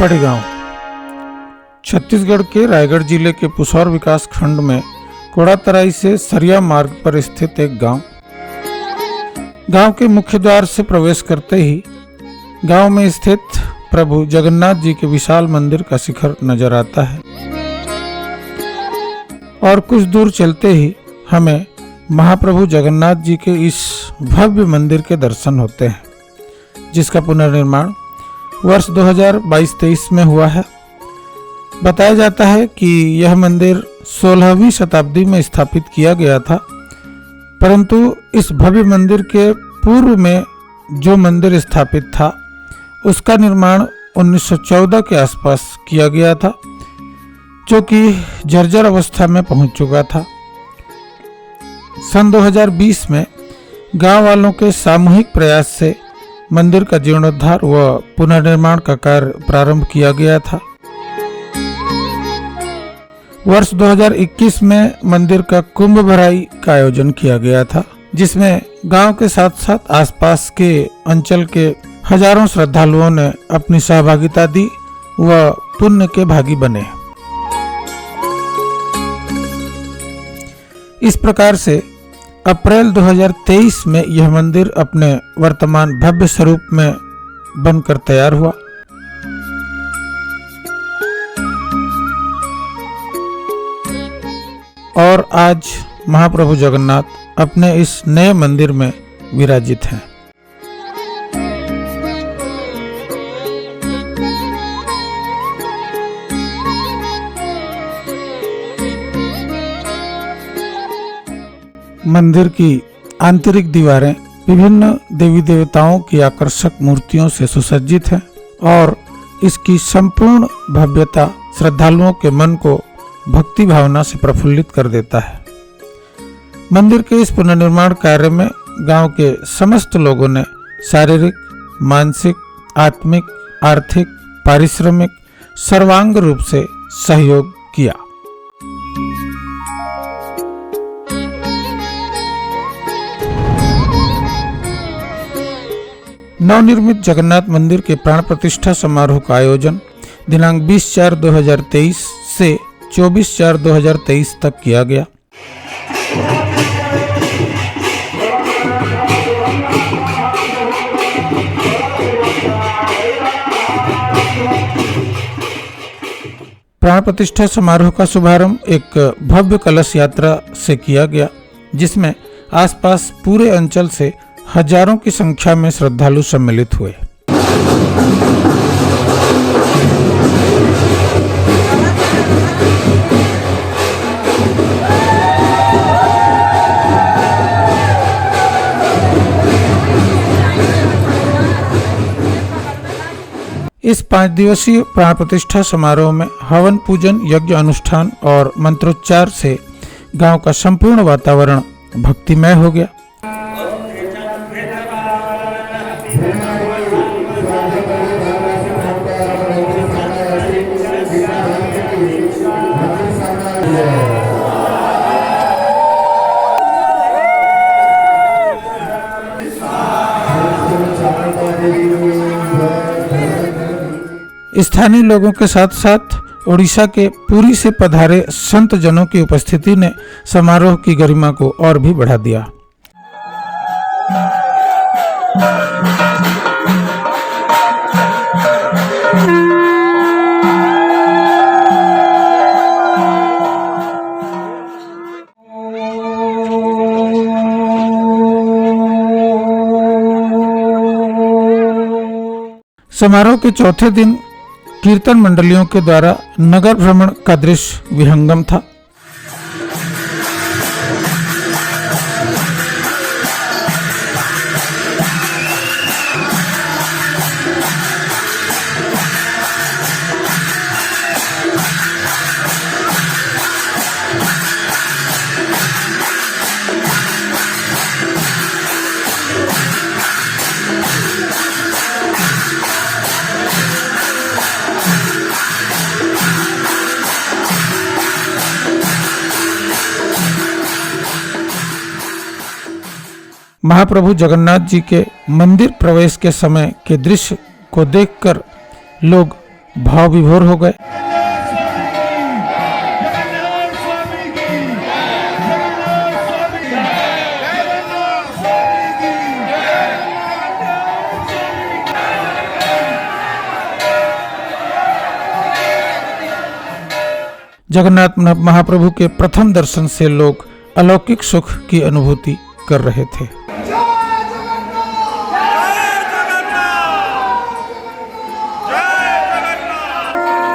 पड़ी गांव छत्तीसगढ़ के रायगढ़ जिले के पुसौर विकास खंड में कोड़ातराई से सरिया मार्ग पर स्थित एक गांव के मुख्य द्वार से प्रवेश करते ही गांव में स्थित प्रभु जगन्नाथ जी के विशाल मंदिर का शिखर नजर आता है और कुछ दूर चलते ही हमें महाप्रभु जगन्नाथ जी के इस भव्य मंदिर के दर्शन होते हैं, जिसका पुनर्निर्माण वर्ष 2022-23 में हुआ है। बताया जाता है कि यह मंदिर 16वीं शताब्दी में स्थापित किया गया था, परंतु इस भव्य मंदिर के पूर्व में जो मंदिर स्थापित था उसका निर्माण 1914 के आसपास किया गया था, जो कि जर्जर अवस्था में पहुंच चुका था। सन 2020 में गांव वालों के सामूहिक प्रयास से मंदिर का जीर्णोद्धार व पुनर्निर्माण का कार्य प्रारंभ किया गया था। वर्ष 2021 में मंदिर का कुंभ भराई का आयोजन किया गया था, जिसमें गांव के साथ साथ आसपास के अंचल के हजारों श्रद्धालुओं ने अपनी सहभागिता दी व पुण्य के भागी बने। इस प्रकार से अप्रैल 2023 में यह मंदिर अपने वर्तमान भव्य स्वरूप में बनकर तैयार हुआ। और आज महाप्रभु जगन्नाथ अपने इस नए मंदिर में विराजित हैं। मंदिर की आंतरिक दीवारें विभिन्न देवी देवताओं की आकर्षक मूर्तियों से सुसज्जित हैं और इसकी संपूर्ण भव्यता श्रद्धालुओं के मन को भक्ति भावना से प्रफुल्लित कर देता है। मंदिर के इस पुनर्निर्माण कार्य में गांव के समस्त लोगों ने शारीरिक, मानसिक, आत्मिक, आर्थिक, पारिश्रमिक सर्वांग रूप से सहयोग किया। नवनिर्मित जगन्नाथ मंदिर के प्राण प्रतिष्ठा समारोह का आयोजन दिनांक 20/4/2023 से 24/4/2023 तक किया गया। प्राण प्रतिष्ठा समारोह का शुभारंभ एक भव्य कलश यात्रा से किया गया, जिसमें आसपास पूरे अंचल से हजारों की संख्या में श्रद्धालु सम्मिलित हुए। इस 5 दिवसीय प्राण प्रतिष्ठा समारोह में हवन पूजन, यज्ञ अनुष्ठान और मंत्रोच्चार से गांव का संपूर्ण वातावरण भक्तिमय हो गया। स्थानीय लोगों के साथ साथ ओडिशा के पुरी से पधारे संत जनों की उपस्थिति ने समारोह की गरिमा को और भी बढ़ा दिया। समारोह के चौथे दिन कीर्तन मंडलियों के द्वारा नगर भ्रमण का दृश्य विहंगम था। महाप्रभु जगन्नाथ जी के मंदिर प्रवेश के समय के दृश्य को देखकर लोग भाव विभोर हो गए। जगन्नाथ महाप्रभु के प्रथम दर्शन से लोग अलौकिक सुख की अनुभूति कर रहे थे।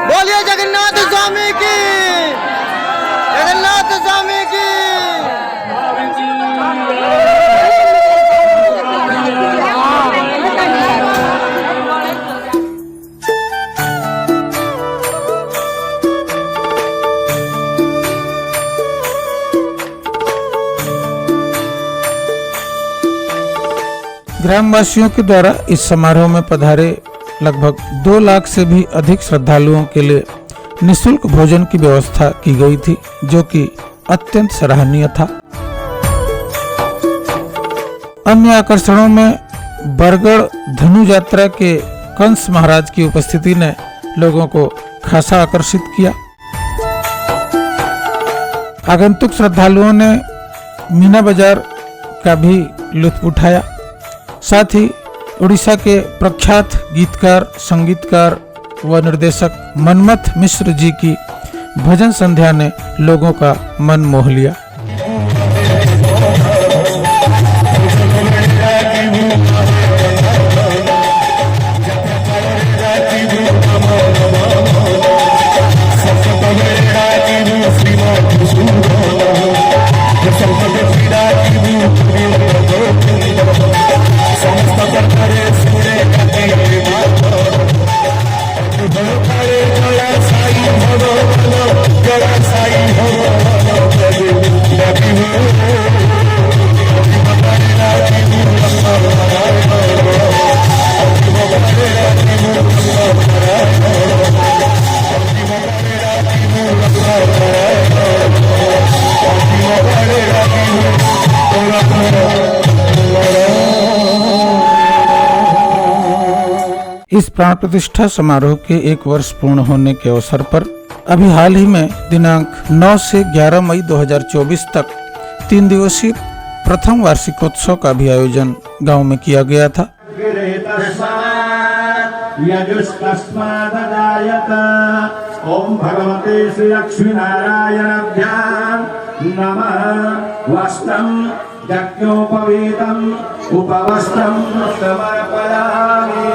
बोलिए जगन्नाथ स्वामी की, जगन्नाथ स्वामी की। ग्रामवासियों के द्वारा इस समारोह में पधारे लगभग 2 लाख से भी अधिक श्रद्धालुओं के लिए निःशुल्क भोजन की व्यवस्था की गई थी, जो कि अत्यंत सराहनीय था। अन्य आकर्षणों में बरगढ़ धनु यात्रा के कंस महाराज की उपस्थिति ने लोगों को खासा आकर्षित किया। आगंतुक श्रद्धालुओं ने मीना बाजार का भी लुत्फ उठाया। साथ ही उड़ीसा के प्रख्यात गीतकार, संगीतकार व निर्देशक मनमथ मिश्र जी की भजन संध्या ने लोगों का मन मोह लिया। इस प्राण प्रतिष्ठा समारोह के 1 वर्ष पूर्ण होने के अवसर पर अभी हाल ही में दिनांक 9 से 11 मई 2024 तक 3 दिवसीय प्रथम वार्षिकोत्सव का भी आयोजन गांव में किया गया था। ओम भगवते श्री लक्ष्मी नारायणाभ्यां नमः। वस्त्रं यज्ञोपवीतं उपवस्त्रं समर्पयामि,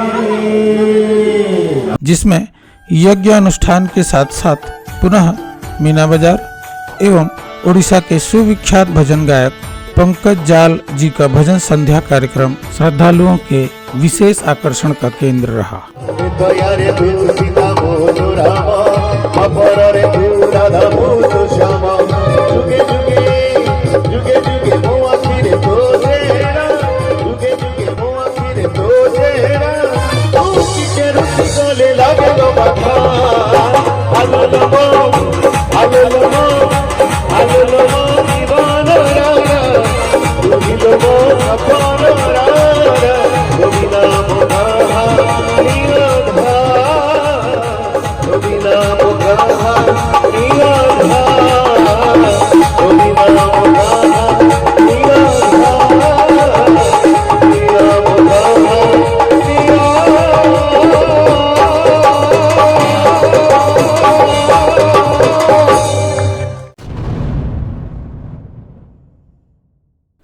जिसमें यज्ञ अनुष्ठान के साथ साथ पुनः मीना बाजार एवं उड़ीसा के सुविख्यात भजन गायक पंकज जाल जी का भजन संध्या कार्यक्रम श्रद्धालुओं के विशेष आकर्षण का केंद्र रहा।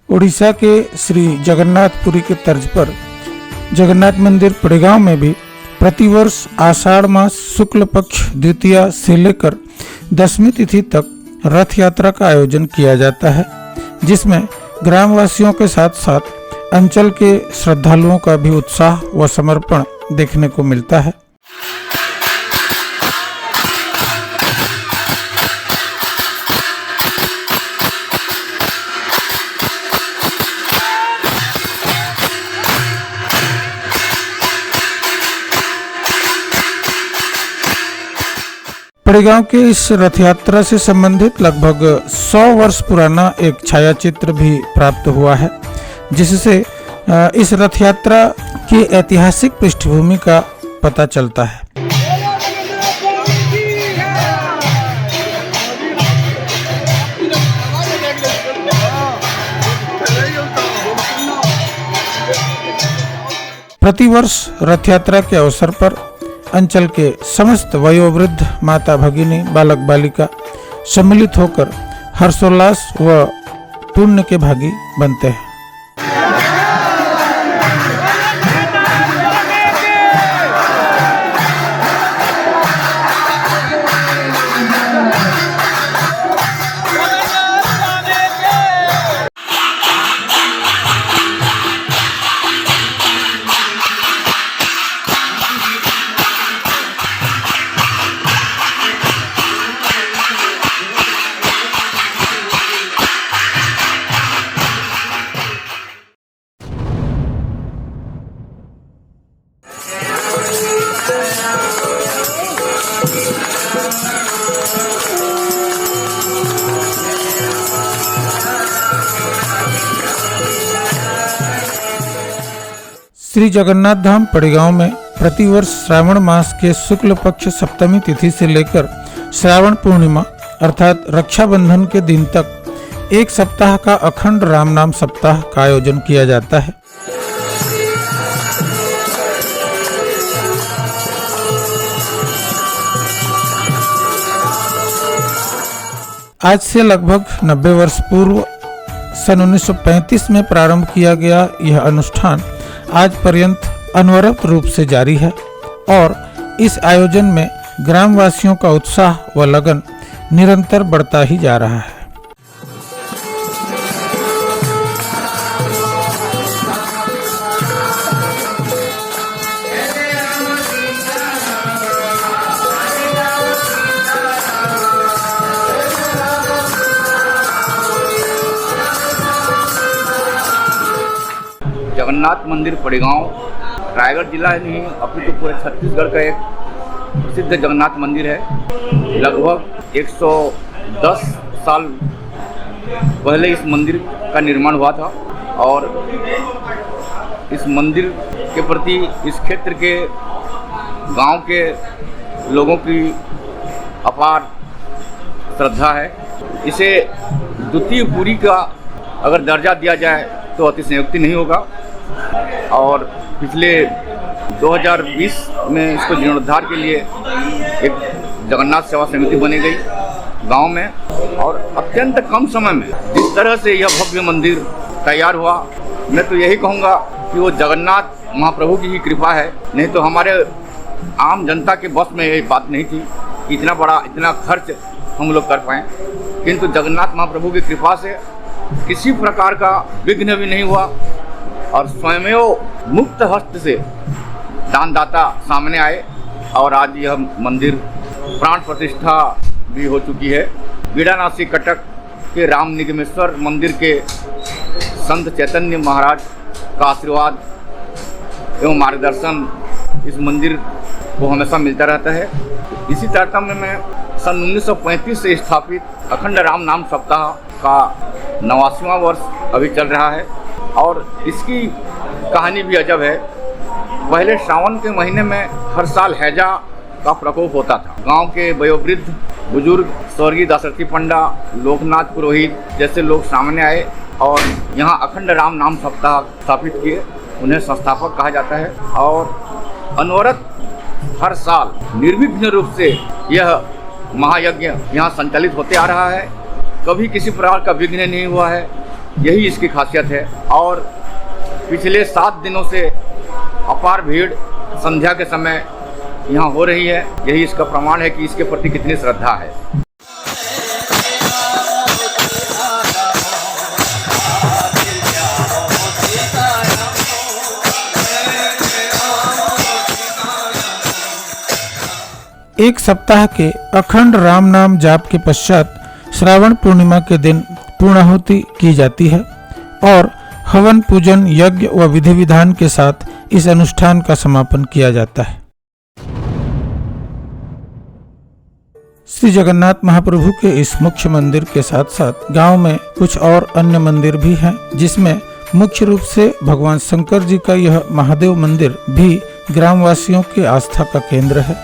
उड़ीसा के श्री जगन्नाथपुरी के तर्ज पर जगन्नाथ मंदिर पड़ेगांव में भी प्रतिवर्ष आषाढ़ मास शुक्ल पक्ष द्वितीया से लेकर 10वीं तिथि तक रथ यात्रा का आयोजन किया जाता है, जिसमें ग्रामवासियों के साथ साथ अंचल के श्रद्धालुओं का भी उत्साह व समर्पण देखने को मिलता है। पड़ेगांव के इस रथ यात्रा से संबंधित लगभग 100 वर्ष पुराना एक छायाचित्र भी प्राप्त हुआ है, जिससे इस रथ यात्रा की ऐतिहासिक पृष्ठभूमि का पता चलता है। प्रतिवर्ष रथ यात्रा के अवसर पर अंचल के समस्त वयोवृद्ध माता भगिनी बालक बालिका सम्मिलित होकर हर्षोल्लास व पुण्य के भागी बनते हैं। श्री जगन्नाथ धाम पड़ीगांव में प्रतिवर्ष श्रावण मास के शुक्ल पक्ष सप्तमी तिथि से लेकर श्रावण पूर्णिमा अर्थात रक्षाबंधन के दिन तक एक सप्ताह का अखंड राम नाम सप्ताह का आयोजन किया जाता है। आज से लगभग 90 वर्ष पूर्व सन 1935 में प्रारंभ किया गया यह अनुष्ठान आज पर्यंत अनवरत रूप से जारी है और इस आयोजन में ग्रामवासियों का उत्साह व लगन निरंतर बढ़ता ही जा रहा है। जगन्नाथ मंदिर पड़ीगांव रायगढ़ जिला ही नहीं अपितु पूरे छत्तीसगढ़ का एक प्रसिद्ध जगन्नाथ मंदिर है। लगभग 110 साल पहले इस मंदिर का निर्माण हुआ था और इस मंदिर के प्रति इस क्षेत्र के गांव के लोगों की अपार श्रद्धा है। इसे द्वितीय पुरी का अगर दर्जा दिया जाए तो अतिशयोक्ति नहीं होगा और पिछले 2020 में इसको जीर्णोद्धार के लिए एक जगन्नाथ सेवा समिति बनी गई गांव में और अत्यंत कम समय में जिस तरह से यह भव्य मंदिर तैयार हुआ, मैं तो यही कहूँगा कि वो जगन्नाथ महाप्रभु की ही कृपा है। नहीं तो हमारे आम जनता के बस में ये बात नहीं थी कि इतना खर्च हम लोग कर पाएँ, किंतु जगन्नाथ महाप्रभु की कृपा से किसी प्रकार का विघ्न भी नहीं हुआ और स्वयं मुक्त हस्त से दानदाता सामने आए और आज यह मंदिर प्राण प्रतिष्ठा भी हो चुकी है। बीड़ानासी कटक के राम निगमेश्वर मंदिर के संत चैतन्य महाराज का आशीर्वाद एवं मार्गदर्शन इस मंदिर को हमेशा मिलता रहता है। इसी तारतम्य में सन 1935 से स्थापित अखंड राम नाम सप्ताह का 89वां वर्ष अभी चल रहा है और इसकी कहानी भी अजब है। पहले श्रावण के महीने में हर साल हैजा का प्रकोप होता था। गांव के वयोवृद्ध बुजुर्ग स्वर्गीय दाशरथी पंडा, लोकनाथ पुरोहित जैसे लोग सामने आए और यहाँ अखंड राम नाम सप्ताह स्थापित किए। उन्हें संस्थापक कहा जाता है और अनवरत हर साल निर्विघ्न रूप से यह महायज्ञ यहाँ संचालित होते आ रहा है। कभी किसी प्रकार का विघ्न नहीं हुआ है, यही इसकी खासियत है। और पिछले 7 दिनों से अपार भीड़ संध्या के समय यहाँ हो रही है। यही इसका प्रमाण है कि इसके प्रति कितनी श्रद्धा है। एक सप्ताह के अखंड राम नाम जाप के पश्चात श्रावण पूर्णिमा के दिन पूर्णाहुति की जाती है और हवन पूजन यज्ञ व विधि विधान के साथ इस अनुष्ठान का समापन किया जाता है। श्री जगन्नाथ महाप्रभु के इस मुख्य मंदिर के साथ साथ गांव में कुछ और अन्य मंदिर भी हैं, जिसमें मुख्य रूप से भगवान शंकर जी का यह महादेव मंदिर भी ग्रामवासियों की आस्था का केंद्र है।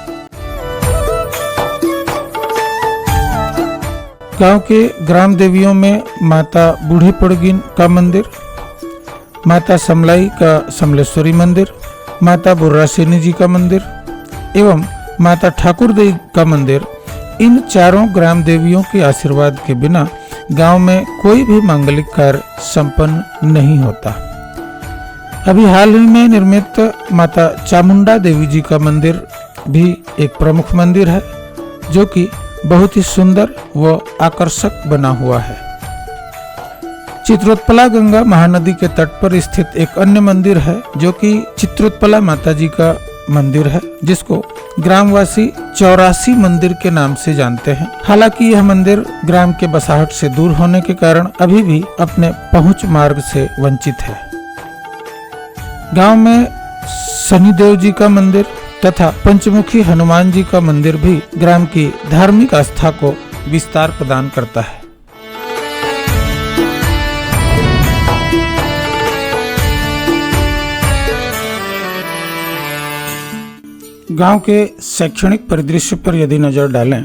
गांव के ग्राम देवियों में माता बूढ़ी पड़गिन का मंदिर, माता समलाई का समलेश्वरी मंदिर, माता बुर्रासेनी जी का मंदिर एवं माता ठाकुर देवी का मंदिर, इन चारों ग्राम देवियों के आशीर्वाद के बिना गांव में कोई भी मांगलिक कार्य संपन्न नहीं होता। अभी हाल ही में निर्मित माता चामुंडा देवी जी का मंदिर भी एक प्रमुख मंदिर है, जो कि बहुत ही सुंदर व आकर्षक बना हुआ है। चित्रोत्पला गंगा महानदी के तट पर स्थित एक अन्य मंदिर है, जो कि चित्रोत्पला माता जी का मंदिर है, जिसको ग्रामवासी 84 मंदिर के नाम से जानते हैं। हालांकि यह मंदिर ग्राम के बसाहट से दूर होने के कारण अभी भी अपने पहुंच मार्ग से वंचित है। गांव में शनिदेव जी का मंदिर तथा पंचमुखी हनुमान जी का मंदिर भी ग्राम की धार्मिक आस्था को विस्तार प्रदान करता है। गांव के शैक्षणिक परिदृश्य पर यदि नजर डालें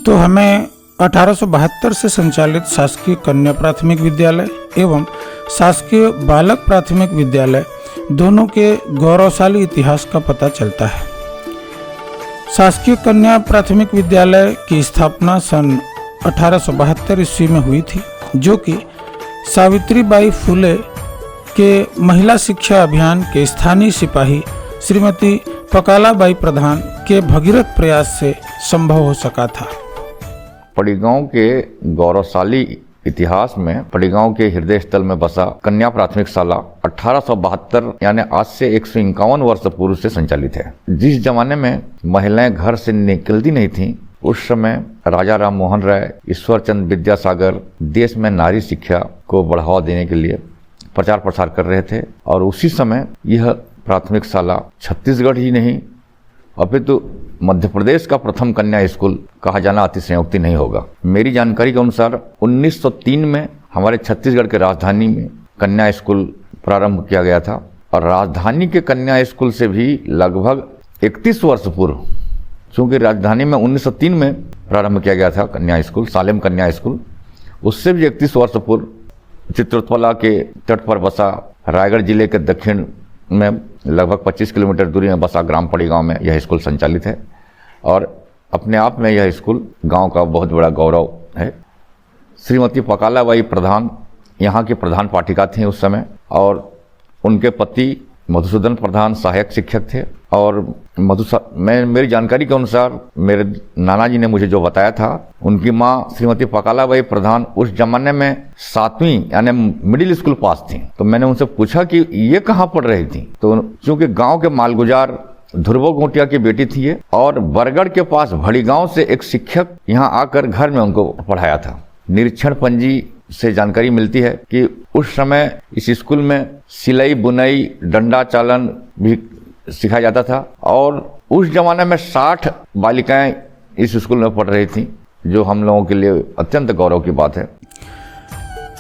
तो हमें 1872 से संचालित शासकीय कन्या प्राथमिक विद्यालय एवं शासकीय बालक प्राथमिक विद्यालय दोनों के गौरवशाली इतिहास का पता चलता है। शासकीय कन्या प्राथमिक विद्यालय की स्थापना सन 1872 ईस्वी में हुई थी, जो कि सावित्रीबाई फुले के महिला शिक्षा अभियान के स्थानीय सिपाही श्रीमती पकालाबाई प्रधान के भगीरथ प्रयास से संभव हो सका था। पड़ीगांव के गौरवशाली इतिहास में पड़ीगांव के हृदय स्थल में बसा कन्या प्राथमिक शाला 1872 यानी आज से 151 वर्ष पूर्व से संचालित है। जिस जमाने में महिलाएं घर से निकलती नहीं थीं, उस समय राजा राम मोहन राय, ईश्वरचंद विद्यासागर देश में नारी शिक्षा को बढ़ावा देने के लिए प्रचार प्रसार कर रहे थे और उसी समय यह प्राथमिक शाला छत्तीसगढ़ ही नहीं अपितु मध्य प्रदेश का प्रथम कन्या स्कूल कहा जाना अतिशयोक्ति नहीं होगा। मेरी जानकारी के अनुसार 1903 में हमारे छत्तीसगढ़ के राजधानी में कन्या स्कूल प्रारंभ किया गया था और राजधानी के कन्या स्कूल से भी लगभग 31 वर्ष पूर्व, चूंकि राजधानी में 1903 में प्रारंभ किया गया था कन्या स्कूल, सालेम कन्या स्कूल, उससे भी 31 वर्ष पूर्व चित्रोत्पला के तट पर बसा रायगढ़ जिले के दक्षिण में लगभग 25 किलोमीटर दूरी में बसा ग्राम पड़ीगांव में यह स्कूल संचालित है और अपने आप में यह स्कूल गांव का बहुत बड़ा गौरव है। श्रीमती पकालाबाई प्रधान यहाँ की प्रधान पाठिका थीं उस समय और उनके पति मधुसूदन प्रधान सहायक शिक्षक थे और मेरी जानकारी के अनुसार मेरे नाना जी ने मुझे जो बताया था, उनकी माँ श्रीमती पकालाबाई प्रधान उस जमाने में 7वीं यानी मिडिल स्कूल पास थी। तो मैंने उनसे पूछा कि ये कहाँ पढ़ रही थी, तो चूंकि गांव के मालगुजार ध्रुव गोटिया की बेटी थी ये और बरगढ़ के पास भड़ी गांव से एक शिक्षक यहाँ आकर घर में उनको पढ़ाया था। निरीक्षण पंजी से जानकारी मिलती है कि उस समय इस स्कूल में सिलाई बुनाई डंडा चालन भी सिखाया जाता था और उस जमाने में 60 बालिकाएं इस स्कूल में पढ़ रही थीं, जो हम लोगों के लिए अत्यंत गौरव की बात है।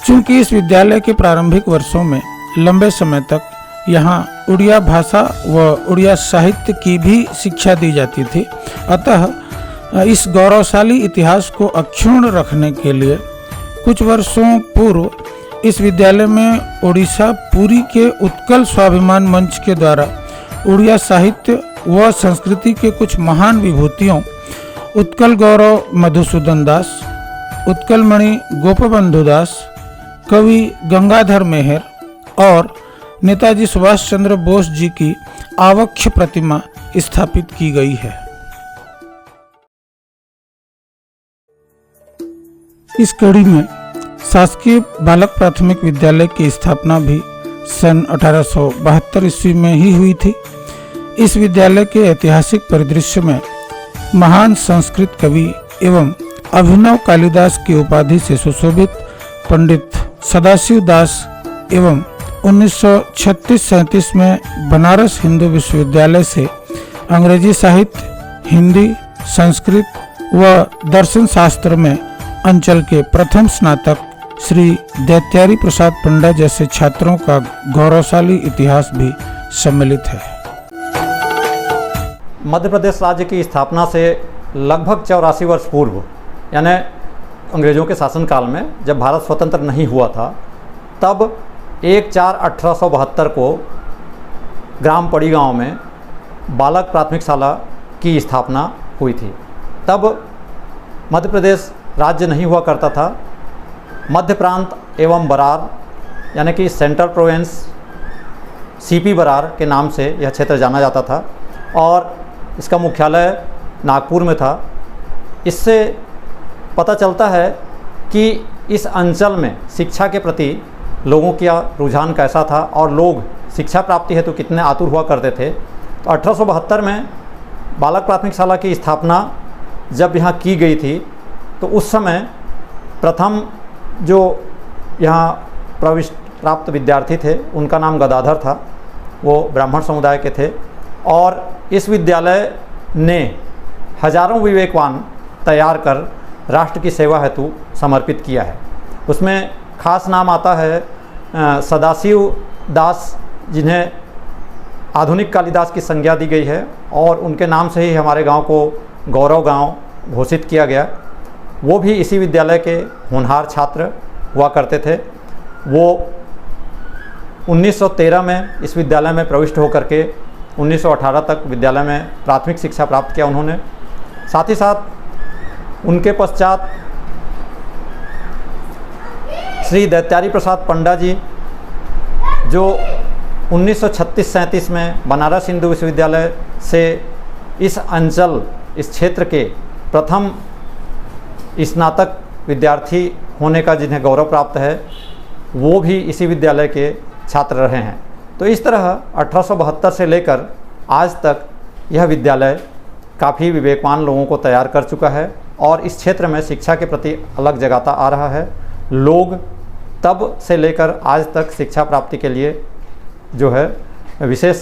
चूंकि इस विद्यालय के प्रारंभिक वर्षों में लंबे समय तक यहाँ उड़िया भाषा व उड़िया साहित्य की भी शिक्षा दी जाती थी, अतः इस गौरवशाली इतिहास को अक्षुण्ण रखने के लिए कुछ वर्षों पूर्व इस विद्यालय में ओडिशा पुरी के उत्कल स्वाभिमान मंच के द्वारा उड़िया साहित्य व संस्कृति के कुछ महान विभूतियों उत्कल गौरव मधुसूदन दास, उत्कल मणि गोपबंधु दास, कवि गंगाधर मेहर और नेताजी सुभाष चंद्र बोस जी की आवक्ष प्रतिमा स्थापित की गई है। इस कड़ी में शासकीय बालक प्राथमिक विद्यालय की स्थापना भी सन 1872 ईस्वी में ही हुई थी। इस विद्यालय के ऐतिहासिक परिदृश्य में महान संस्कृत कवि एवं अभिनव कालिदास की उपाधि से सुशोभित पंडित सदाशिव दास एवं 1936-37 में बनारस हिंदू विश्वविद्यालय से अंग्रेजी साहित्य, हिंदी, संस्कृत व दर्शन शास्त्र में अंचल के प्रथम स्नातक श्री दैत्यारी प्रसाद पंडा जैसे छात्रों का गौरवशाली इतिहास भी सम्मिलित है। मध्य प्रदेश राज्य की स्थापना से लगभग 84 वर्ष पूर्व यानी अंग्रेज़ों के शासनकाल में जब भारत स्वतंत्र नहीं हुआ था, तब 1/4/1872 को ग्राम पड़ी गांव में बालक प्राथमिक शाला की स्थापना हुई थी। तब मध्य प्रदेश राज्य नहीं हुआ करता था। मध्य प्रांत एवं बरार यानी कि सेंट्रल प्रोविंस सीपी बरार के नाम से यह क्षेत्र जाना जाता था और इसका मुख्यालय नागपुर में था। इससे पता चलता है कि इस अंचल में शिक्षा के प्रति लोगों का रुझान कैसा था और लोग शिक्षा प्राप्ति हेतु कितने आतुर हुआ करते थे। तो 1872 में बालक प्राथमिक शाला की स्थापना जब यहाँ की गई थी तो उस समय प्रथम जो यहाँ प्रविष्ट प्राप्त विद्यार्थी थे उनका नाम गदाधर था, वो ब्राह्मण समुदाय के थे और इस विद्यालय ने हजारों विवेकवान तैयार कर राष्ट्र की सेवा हेतु समर्पित किया है। उसमें खास नाम आता है सदाशिव दास, जिन्हें आधुनिक कालिदास की संज्ञा दी गई है और उनके नाम से ही हमारे गांव को गौरव गांव घोषित किया गया। वो भी इसी विद्यालय के होनहार छात्र हुआ करते थे। वो 1913 में इस विद्यालय में प्रविष्ट होकर के 1918 तक विद्यालय में प्राथमिक शिक्षा प्राप्त किया उन्होंने। साथ ही साथ उनके पश्चात श्री दैत्यारी प्रसाद पंडा जी, जो 1936-37 में बनारस हिंदू विश्वविद्यालय से इस अंचल, इस क्षेत्र के प्रथम स्नातक विद्यार्थी होने का जिन्हें गौरव प्राप्त है, वो भी इसी विद्यालय के छात्र रहे हैं। तो इस तरह 1872 से लेकर आज तक यह विद्यालय काफ़ी विवेकवान लोगों को तैयार कर चुका है और इस क्षेत्र में शिक्षा के प्रति अलग जगाता आ रहा है। लोग तब से लेकर आज तक शिक्षा प्राप्ति के लिए जो है विशेष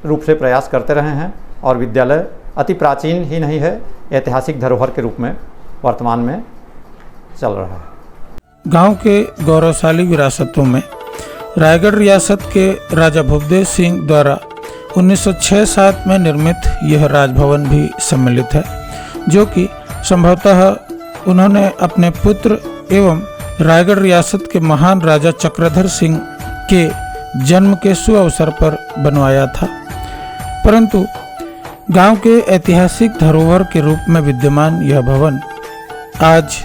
रूप से प्रयास करते रहे हैं और विद्यालय अति प्राचीन ही नहीं है, ऐतिहासिक धरोहर के रूप में वर्तमान में चल रहा है। गांव के गौरवशाली विरासतों में रायगढ़ रियासत के राजा भूपदेव सिंह द्वारा 1906-07 में निर्मित यह राजभवन भी सम्मिलित है, जो कि संभवतः उन्होंने अपने पुत्र एवं रायगढ़ रियासत के महान राजा चक्रधर सिंह के जन्म के शुभ अवसर पर बनवाया था। परंतु गांव के ऐतिहासिक धरोहर के रूप में विद्यमान यह भवन आज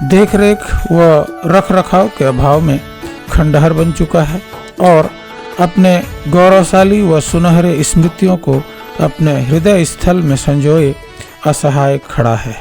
देखरेख व रखरखाव के अभाव में खंडहर बन चुका है और अपने गौरवशाली व सुनहरे स्मृतियों को अपने हृदय स्थल में संजोए असहाय खड़ा है।